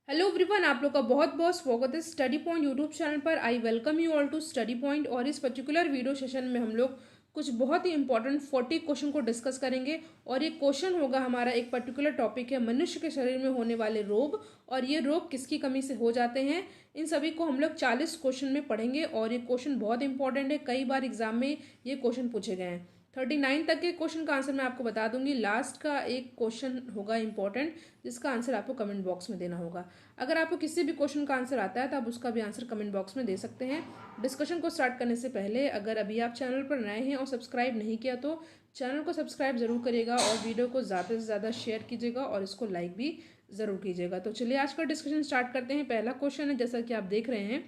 Hello everyone, आप लोग का बहुत बहुत स्वागत है स्टडी पॉइंट यूट्यूब चैनल पर। I welcome you all to study point. और इस पर्टिकुलर वीडियो सेशन में हम लोग कुछ बहुत ही इंपॉर्टेंट 40 क्वेश्चन को डिस्कस करेंगे। और ये क्वेश्चन होगा हमारा, एक पर्टिकुलर टॉपिक है मनुष्य के शरीर में होने वाले रोग और ये रोग किसकी कमी से हो जाते हैं। इन सभी को हम लोग 40 क्वेश्चन में पढ़ेंगे और ये क्वेश्चन बहुत इंपॉर्टेंट है, कई बार एग्जाम में ये क्वेश्चन पूछे गए हैं। 39 तक के क्वेश्चन का आंसर मैं आपको बता दूंगी। लास्ट का एक क्वेश्चन होगा इंपॉर्टेंट, जिसका आंसर आपको कमेंट बॉक्स में देना होगा। अगर आपको किसी भी क्वेश्चन का आंसर आता है तो आप उसका भी आंसर कमेंट बॉक्स में दे सकते हैं। डिस्कशन को स्टार्ट करने से पहले अगर अभी आप चैनल पर नए हैं और सब्सक्राइब नहीं किया तो चैनल को सब्सक्राइब जरूर करिएगा और वीडियो को ज़्यादा से ज़्यादा शेयर कीजिएगा और इसको लाइक भी ज़रूर कीजिएगा। तो चलिए आज का डिस्कशन स्टार्ट करते हैं। पहला क्वेश्चन है, जैसा कि आप देख रहे हैं,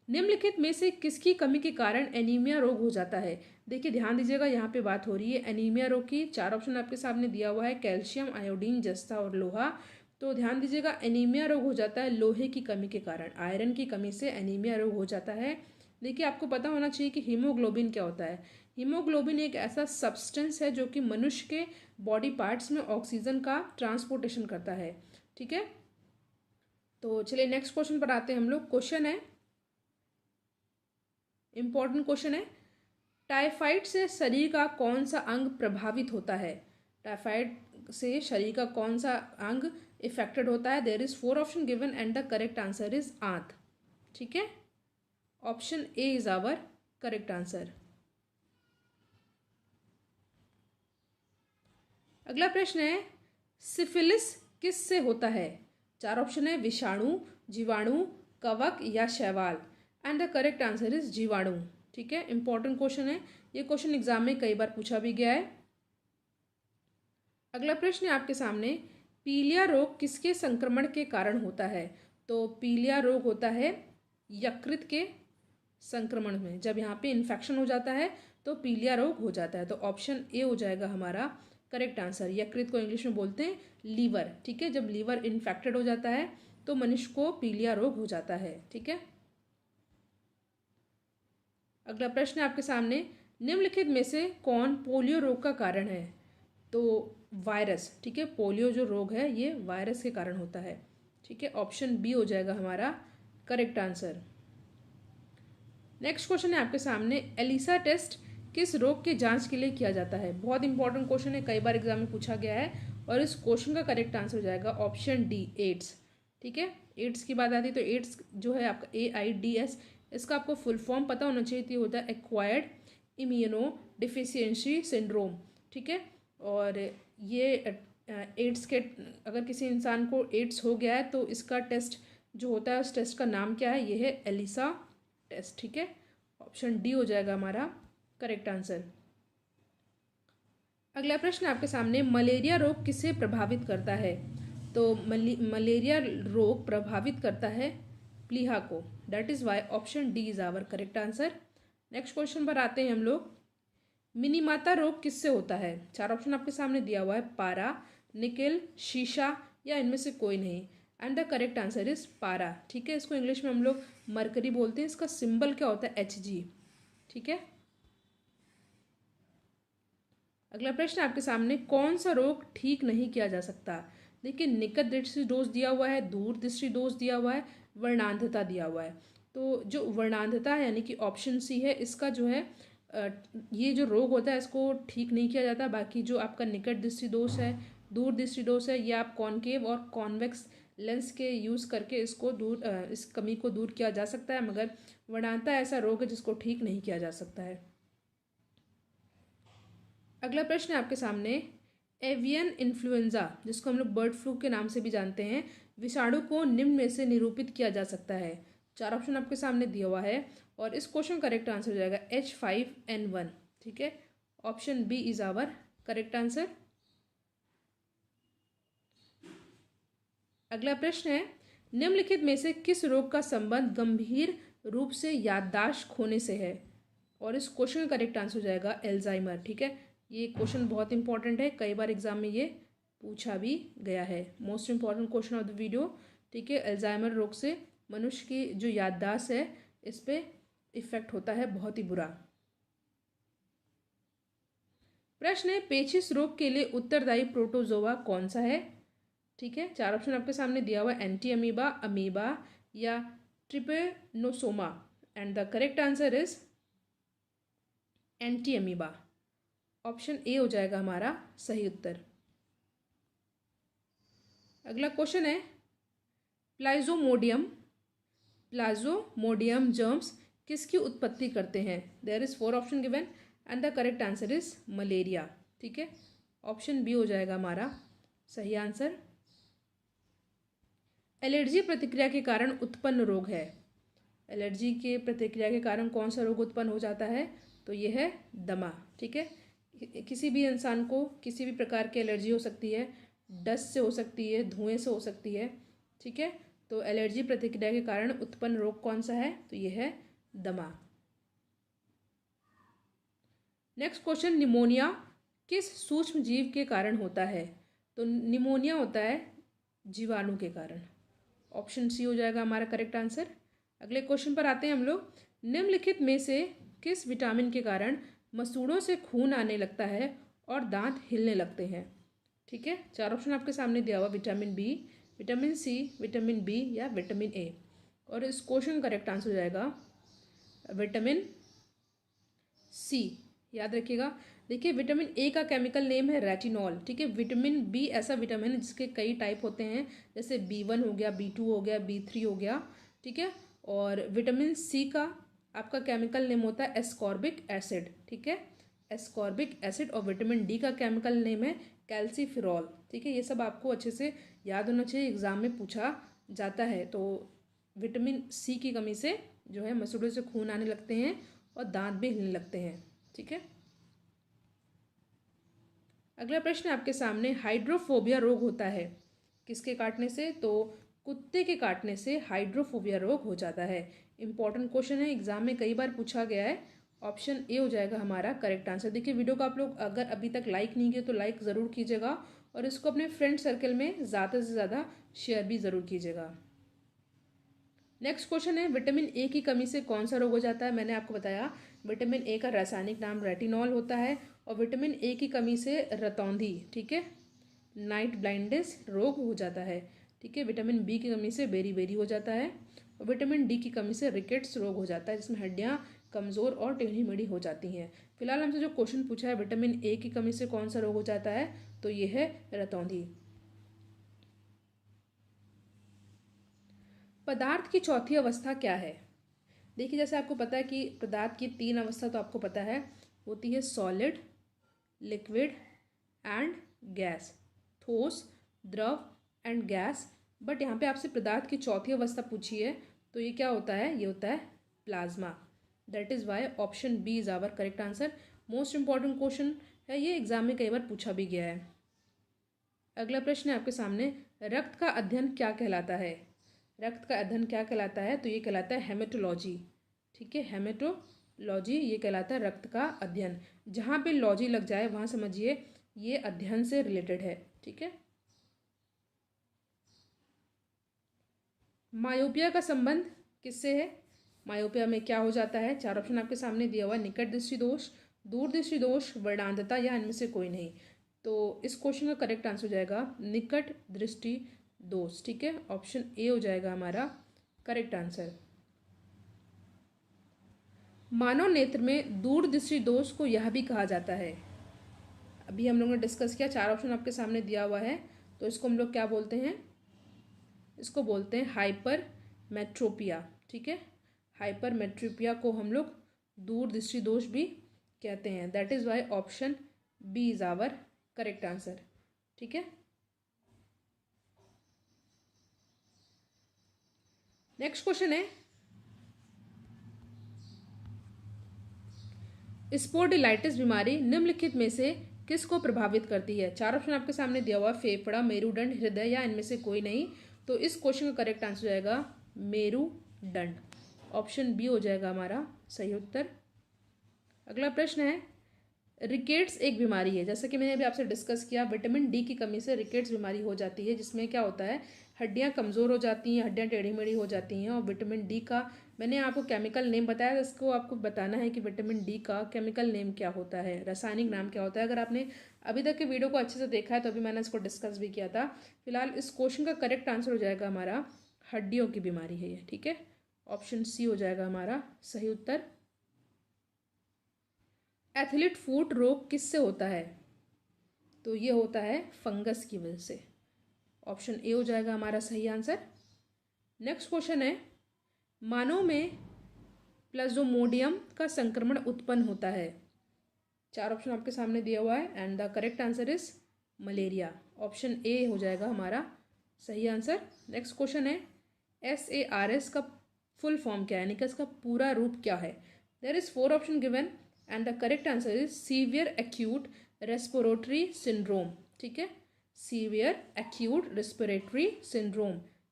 निम्नलिखित में से किसकी कमी के कारण एनीमिया रोग हो जाता है। देखिए ध्यान दीजिएगा, यहाँ पे बात हो रही है एनीमिया रोग की। 4 ऑप्शन आपके सामने दिया हुआ है, कैल्शियम, आयोडीन, जस्ता और लोहा। तो ध्यान दीजिएगा, एनीमिया रोग हो जाता है लोहे की कमी के कारण, आयरन की कमी से एनीमिया रोग हो जाता है। देखिए आपको पता होना चाहिए कि हीमोग्लोबिन क्या होता है। हीमोग्लोबिन एक ऐसा सब्सटेंस है जो कि मनुष्य के बॉडी पार्ट्स में ऑक्सीजन का ट्रांसपोर्टेशन करता है। ठीक है, तो चलिए नेक्स्ट क्वेश्चन पर आते हैं हम लोग। क्वेश्चन है, इंपॉर्टेंट क्वेश्चन है, टाइफाइड से शरीर का कौन सा अंग प्रभावित होता है। टाइफाइड से शरीर का कौन सा अंग इफेक्टेड होता है। There is 4 option given and the correct answer is आंत। ठीक है, option A is our correct answer. अगला प्रश्न है, सिफिलिस किस से होता है। 4 ऑप्शन है, विषाणु, जीवाणु, कवक या शैवाल। And the correct answer is जीवाणु। ठीक है, इंपॉर्टेंट क्वेश्चन है, ये क्वेश्चन एग्जाम में कई बार पूछा भी गया है। अगला प्रश्न है आपके सामने, पीलिया रोग किसके संक्रमण के कारण होता है। तो पीलिया रोग होता है यकृत के संक्रमण में। जब यहाँ पे इन्फेक्शन हो जाता है तो पीलिया रोग हो जाता है। तो ऑप्शन ए हो जाएगा हमारा करेक्ट आंसर। यकृत को इंग्लिश में बोलते हैं लीवर। ठीक है, जब लीवर इन्फेक्टेड हो जाता है तो मनुष्य को पीलिया रोग हो जाता है। ठीक है, अगला प्रश्न है आपके सामने, निम्नलिखित में से कौन पोलियो रोग का कारण है। तो वायरस। ठीक है, पोलियो जो रोग है ये वायरस के कारण होता है। ठीक है, ऑप्शन बी हो जाएगा हमारा करेक्ट आंसर। नेक्स्ट क्वेश्चन है आपके सामने, एलिसा टेस्ट किस रोग के जांच के लिए किया जाता है। बहुत इंपॉर्टेंट क्वेश्चन है, कई बार एग्जाम में पूछा गया है और इस क्वेश्चन का करेक्ट आंसर हो जाएगा ऑप्शन डी, एड्स। ठीक है, एड्स की बात आती है तो एड्स जो है आपका AIDS, इसका आपको फुल फॉर्म पता होना चाहिए। तो ये होता है एक्वायर्ड इम्यूनो डिफिशियंसी सिंड्रोम। ठीक है, और ये एड्स के, अगर किसी इंसान को एड्स हो गया है तो इसका टेस्ट जो होता है उस टेस्ट का नाम क्या है, ये है एलिसा टेस्ट। ठीक है, ऑप्शन डी हो जाएगा हमारा करेक्ट आंसर। अगला प्रश्न आपके सामने, मलेरिया रोग किसे प्रभावित करता है। तो मलेरिया रोग प्रभावित करता है प्लीहा को। That is why option D is our correct answer. Next question पर आते हैं हम लोग, मिनीमाता रोग किससे होता है। 4 ऑप्शन आपके सामने दिया हुआ है, पारा, निकेल, शीशा या इनमें से कोई नहीं। And the correct answer is पारा। ठीक है, इसको इंग्लिश में हम लोग मरकरी बोलते हैं। इसका सिंबल क्या होता है, Hg। ठीक है, अगला प्रश्न आपके सामने, कौन सा रोग ठीक नहीं किया जा सकता। देखिए, निकट दृष्टि दोष दिया हुआ है, दूर दृष्टि दोष दिया हुआ है, वर्णांधता दिया हुआ है। तो जो वर्णांधता है यानी कि ऑप्शन सी है, इसका जो है ये जो रोग होता है इसको ठीक नहीं किया जाता। बाकी जो आपका निकट दृष्टि दोष है, दूर दृष्टि दोष है, ये आप कॉनकेव और कॉन्वेक्स लेंस के यूज़ करके इसको दूर इस कमी को दूर किया जा सकता है। मगर वर्णांधता ऐसा रोग है जिसको ठीक नहीं किया जा सकता है। अगला प्रश्न है आपके सामने, एवियन इन्फ्लुएंजा, जिसको हम लोग बर्ड फ्लू के नाम से भी जानते हैं, विषाणु को निम्न में से निरूपित किया जा सकता है। 4 ऑप्शन आपके सामने दिया हुआ है और इस क्वेश्चन का करेक्ट आंसर हो जाएगा H5N1। ठीक है, option B is our correct answer. अगला प्रश्न है, निम्नलिखित में से किस रोग का संबंध गंभीर रूप से याददाश्त खोने से है। और इस क्वेश्चन का करेक्ट आंसर हो जाएगा एल्जाइमर। ठीक है, ये क्वेश्चन बहुत इंपॉर्टेंट है, कई बार एग्जाम में ये पूछा भी गया है। Most important question of the video. ठीक है, एल्जाइमर रोग से मनुष्य की जो याददाश्त है इस पे इफेक्ट होता है बहुत ही बुरा। प्रश्न है, पेचिश रोग के लिए उत्तरदायी प्रोटोजोआ कौन सा है। ठीक है, 4 ऑप्शन आपके सामने दिया हुआ, एंटी अमीबा, अमीबा या Trypanosoma, and the correct answer is anti amoeba. Option A हो जाएगा हमारा सही उत्तर। अगला क्वेश्चन है, प्लाज्मोडियम जर्म्स किसकी उत्पत्ति करते हैं? There is 4 option given and the correct answer is malaria. ठीक है, ऑप्शन बी हो जाएगा हमारा सही आंसर। एलर्जी प्रतिक्रिया के कारण उत्पन्न रोग है। एलर्जी के प्रतिक्रिया के कारण कौन सा रोग उत्पन्न हो जाता है? तो ये है दमा। ठीक है, किसी भी इंसान को किसी भी प्रकार की एलर्जी हो सकती है, डस्ट से हो सकती है, धुएं से हो सकती है। ठीक है, तो एलर्जी प्रतिक्रिया के कारण उत्पन्न रोग कौन सा है? तो ये है दमा। नेक्स्ट क्वेश्चन, निमोनिया किस सूक्ष्म जीव के कारण होता है? तो निमोनिया होता है जीवाणु के कारण। ऑप्शन सी हो जाएगा हमारा करेक्ट आंसर। अगले क्वेश्चन पर आते हैं हम लोग। निम्नलिखित में से किस विटामिन के कारण मसूड़ों से खून आने लगता है और दांत हिलने लगते हैं? ठीक है, 4 ऑप्शन आपके सामने दिया हुआ, vitamin B, vitamin C, vitamin B या विटामिन ए। और इस क्वेश्चन का करेक्ट आंसर हो जाएगा विटामिन सी। याद रखिएगा। देखिए, विटामिन ए का केमिकल नेम है रेटिनॉल। ठीक है, विटामिन बी ऐसा विटामिन है जिसके कई टाइप होते हैं, जैसे B1 हो गया, B2 हो गया, B3 हो गया। ठीक है, और विटामिन सी का आपका केमिकल नेम होता है एस्कॉर्बिक एसिड। ठीक है, एस्कॉर्बिक एसिड। और विटामिन डी का केमिकल नेम है कैल्सीफिरॉल। ठीक है, ये सब आपको अच्छे से याद होना चाहिए, एग्जाम में पूछा जाता है। तो विटामिन सी की कमी से जो है मसूड़ों से खून आने लगते हैं और दांत भी हिलने लगते हैं। ठीक है, अगला प्रश्न आपके सामने, हाइड्रोफोबिया रोग होता है किसके काटने से? तो कुत्ते के काटने से हाइड्रोफोबिया रोग हो जाता है। इंपॉर्टेंट क्वेश्चन है, एग्जाम में कई बार पूछा गया है। ऑप्शन ए हो जाएगा हमारा करेक्ट आंसर। देखिए, वीडियो को आप लोग अगर अभी तक लाइक नहीं किए तो लाइक ज़रूर कीजिएगा और इसको अपने फ्रेंड सर्कल में ज़्यादा से ज़्यादा शेयर भी ज़रूर कीजिएगा। नेक्स्ट क्वेश्चन है, विटामिन ए की कमी से कौन सा रोग हो जाता है? मैंने आपको बताया विटामिन ए का रासायनिक नाम रेटिनॉल होता है। और विटामिन ए की कमी से रतौंधी, ठीक है, नाइट ब्लाइंडनेस रोग हो जाता है। ठीक है, विटामिन बी की कमी से बेरी हो जाता है। और विटामिन डी की कमी से रिकेट्स रोग हो जाता है, जिसमें हड्डियां कमज़ोर और टेढ़ी मेढ़ी हो जाती हैं। फिलहाल हमसे जो क्वेश्चन पूछा है, विटामिन ए की कमी से कौन सा रोग हो जाता है? तो ये है रतौंधी। पदार्थ की चौथी अवस्था क्या है? देखिए, जैसे आपको पता है कि पदार्थ की 3 अवस्था तो आपको पता है, होती है सॉलिड, लिक्विड एंड गैस, ठोस, द्रव एंड गैस। बट यहाँ पे आपसे पदार्थ की चौथी अवस्था पूछी है, तो ये क्या होता है? ये होता है plasma. That is why option B is our correct answer. Most important question है ये, एग्जाम में कई बार पूछा भी गया है। अगला प्रश्न है आपके सामने, रक्त का अध्ययन क्या कहलाता है? रक्त का अध्ययन क्या कहलाता है? तो ये कहलाता है हेमेटोलॉजी। ठीक है, हेमेटोलॉजी ये कहलाता है रक्त का अध्ययन। जहाँ पे लॉजी लग जाए वहाँ समझिए ये अध्ययन से रिलेटेड है। ठीक है, मायोपिया का संबंध किससे है? मायोपिया में क्या हो जाता है? 4 ऑप्शन आपके सामने दिया हुआ, निकट दृष्टि दोष, दूर दृष्टि दोष, वर्णांधता या इनमें से कोई नहीं। तो इस क्वेश्चन का करेक्ट आंसर हो जाएगा निकट दृष्टि दोष। ठीक है, ऑप्शन ए हो जाएगा हमारा करेक्ट आंसर। मानव नेत्र में दूर दृष्टि दोष को यह भी कहा जाता है। अभी हम लोगों ने डिस्कस किया, 4 ऑप्शन आपके सामने दिया हुआ है, तो इसको हम लोग क्या बोलते हैं? इसको बोलते हैं हाइपर मेट्रोपिया। ठीक है, हाइपर मेट्रोपिया को हम लोग दूर दृष्टि दोष भी कहते हैं। That is why option B is our correct answer. ठीक है, नेक्स्ट क्वेश्चन है, स्पोर्डिलाइटिस बीमारी निम्नलिखित में से किसको प्रभावित करती है? 4 ऑप्शन आपके सामने दिया हुआ, फेफड़ा, मेरुदंड, हृदय या इनमें से कोई नहीं। तो इस क्वेश्चन का करेक्ट आंसर हो जाएगा मेरुदंड। ऑप्शन बी हो जाएगा हमारा सही उत्तर। अगला प्रश्न है, रिकेट्स एक बीमारी है, जैसा कि मैंने अभी आपसे डिस्कस किया, विटामिन डी की कमी से रिकेट्स बीमारी हो जाती है, जिसमें क्या होता है, हड्डियां कमज़ोर हो जाती हैं, हड्डियां टेढ़ी मेढ़ी हो जाती हैं। और विटामिन डी का मैंने आपको केमिकल नेम बताया, इसको आपको बताना है कि विटामिन डी का केमिकल नेम क्या होता है, रासायनिक नाम क्या होता है। अगर आपने अभी तक के वीडियो को अच्छे से देखा है तो अभी मैंने इसको डिस्कस भी किया था। फिलहाल इस क्वेश्चन का करेक्ट आंसर हो जाएगा हमारा हड्डियों की बीमारी है ये, ठीक है। ऑप्शन सी हो जाएगा हमारा सही उत्तर। एथलीट फुट रोग किससे होता है? तो ये होता है फंगस की वजह से। ऑप्शन ए हो जाएगा हमारा सही आंसर। नेक्स्ट क्वेश्चन है, मानव में प्लाज्मोडियम का संक्रमण उत्पन्न होता है। 4 ऑप्शन आपके सामने दिया हुआ है and the correct answer is malaria. Option A हो जाएगा हमारा सही आंसर। नेक्स्ट क्वेश्चन है, SARS का फुल फॉर्म क्या है, यानी कि इसका पूरा रूप क्या है? There is 4 option given and the correct answer is severe acute respiratory syndrome, ठीक है, severe acute respiratory syndrome,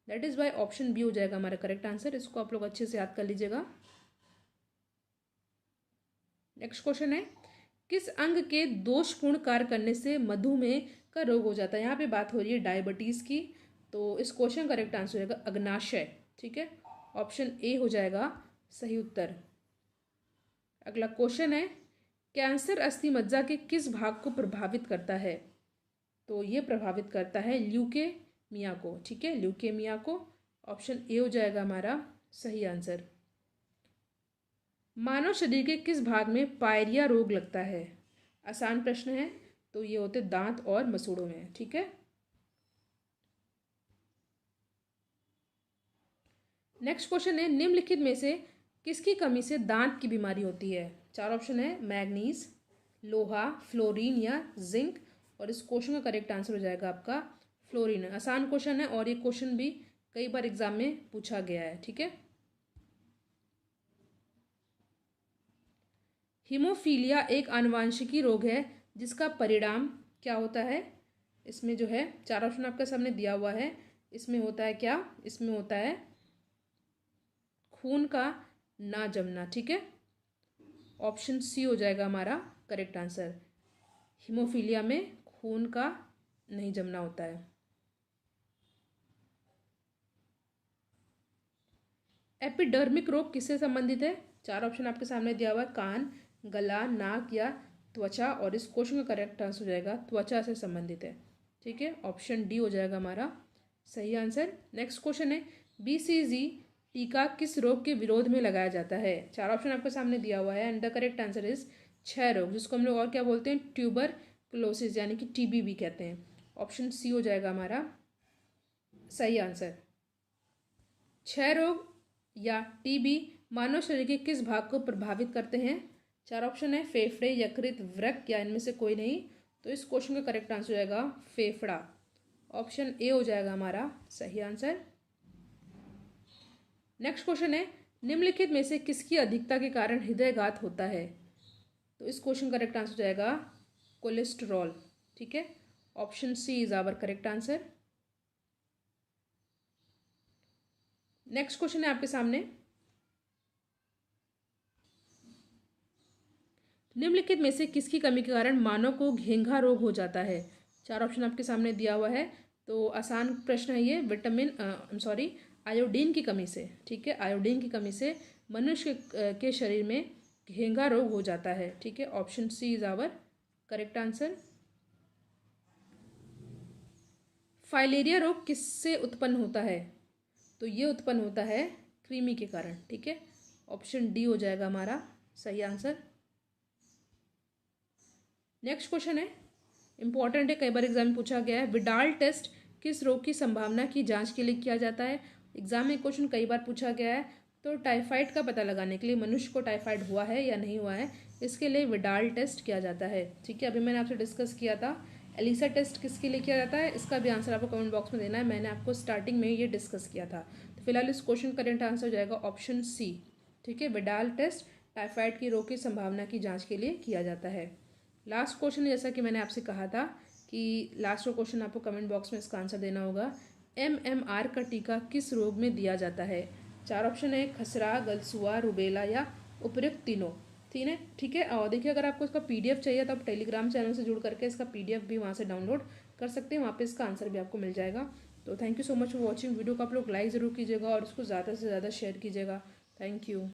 that is by option B हो जाएगा हमारा करेक्ट आंसर। इसको आप लोग अच्छे से याद कर लीजिएगा। नेक्स्ट क्वेश्चन है, किस अंग के दोषपूर्ण कार्य करने से मधुमेह का रोग हो जाता है? यहाँ पे बात हो रही है डायबिटीज की, तो इस क्वेश्चन का करेक्ट आंसर हो जाएगा अग्नाशय, ठीक है। ऑप्शन ए हो जाएगा सही उत्तर। अगला क्वेश्चन है, कैंसर अस्थि मज्जा के किस भाग को प्रभावित करता है? तो ये प्रभावित करता है ल्यूकेमिया को, ठीक है, ल्यूकेमिया को। ऑप्शन ए हो जाएगा हमारा सही आंसर। मानव शरीर के किस भाग में पायरिया रोग लगता है? आसान प्रश्न है, तो ये होते दांत और मसूड़ों में, ठीक है। नेक्स्ट क्वेश्चन है, निम्नलिखित में से किसकी कमी से दांत की बीमारी होती है? 4 ऑप्शन है, मैग्नीज, लोहा, फ्लोरीन या जिंक। और इस क्वेश्चन का करेक्ट आंसर हो जाएगा आपका फ्लोरीन। आसान क्वेश्चन है और ये क्वेश्चन भी कई बार एग्जाम में पूछा गया है, ठीक है। हीमोफीलिया एक आनुवांशिकी रोग है जिसका परिणाम क्या होता है? इसमें जो है 4 ऑप्शन आपके सामने दिया हुआ है, इसमें होता है क्या? इसमें होता है खून का ना जमना, ठीक है। ऑप्शन सी हो जाएगा हमारा करेक्ट आंसर। हीमोफीलिया में खून का नहीं जमना होता है। एपिडर्मिक रोग किससे संबंधित है? 4 ऑप्शन आपके सामने दिया हुआ है, कान, गला, नाक या त्वचा। और इस क्वेश्चन का करेक्ट आंसर हो जाएगा त्वचा से संबंधित है, ठीक है। ऑप्शन डी हो जाएगा हमारा सही आंसर। नेक्स्ट क्वेश्चन है, BCG टीका किस रोग के विरोध में लगाया जाता है? 4 ऑप्शन आपके सामने दिया हुआ है and the correct answer is क्षय रोग, जिसको हम लोग और क्या बोलते हैं, ट्यूबरक्लोसिस यानी कि TB भी कहते हैं। ऑप्शन सी हो जाएगा हमारा सही आंसर। क्षय रोग या TB मानव शरीर के किस भाग को प्रभावित करते हैं? 4 ऑप्शन है, फेफड़े, यकृत, वृक्क या इनमें से कोई नहीं। तो इस क्वेश्चन का करेक्ट आंसर हो जाएगा फेफड़ा। ऑप्शन ए हो जाएगा हमारा सही आंसर। नेक्स्ट क्वेश्चन है, निम्नलिखित में से किसकी अधिकता के कारण हृदयघात होता है? तो इस क्वेश्चन का करेक्ट आंसर हो जाएगा कोलेस्ट्रॉल, ठीक है। Option C is our correct answer. Next question है आपके सामने, निम्नलिखित में से किसकी कमी के कारण मानव को घेंघा रोग हो जाता है? 4 ऑप्शन आपके सामने दिया हुआ है, तो आसान प्रश्न है ये। आयोडीन की कमी से, ठीक है, आयोडीन की कमी से मनुष्य के शरीर में घेंघा रोग हो जाता है, ठीक है। Option C is our correct answer. Filaria रोग किससे उत्पन्न होता है? तो ये उत्पन्न होता है कृमि के कारण, ठीक है। ऑप्शन डी हो जाएगा हमारा सही आंसर। नेक्स्ट क्वेश्चन है, इंपॉर्टेंट है, कई बार एग्जाम में पूछा गया है, विडाल टेस्ट किस रोग की संभावना की जांच के लिए किया जाता है? एग्जाम में क्वेश्चन कई बार पूछा गया है। तो टाइफाइड का पता लगाने के लिए, मनुष्य को टाइफाइड हुआ है या नहीं हुआ है, इसके लिए विडाल टेस्ट किया जाता है, ठीक है। अभी मैंने आपसे डिस्कस किया था एलिसा टेस्ट किसके लिए किया जाता है, इसका भी आंसर आपको कमेंट बॉक्स में देना है, मैंने आपको स्टार्टिंग में ये डिस्कस किया था। तो फिलहाल इस क्वेश्चन का करेक्ट आंसर हो जाएगा ऑप्शन सी, ठीक है। विडाल टेस्ट टाइफाइड की रोग की संभावना की जाँच के लिए किया जाता है। लास्ट क्वेश्चन, जैसा कि मैंने आपसे कहा था कि लास्ट क्वेश्चन आपको कमेंट बॉक्स में इसका आंसर देना होगा, MMR का टीका किस रोग में दिया जाता है? 4 ऑप्शन है, खसरा, गलसुआ, रुबेला या उपयुक्त तीनों। ठीक है। और देखिए, अगर आपको इसका पीडीएफ चाहिए तो आप टेलीग्राम चैनल से जुड़ करके इसका पीडीएफ भी वहाँ से डाउनलोड कर सकते हैं। वहाँ पे इसका आंसर भी आपको मिल जाएगा। तो thank you so much for watching. Video को आप लोग लाइक ज़रूर कीजिएगा और इसको ज़्यादा से ज़्यादा शेयर कीजिएगा। Thank you.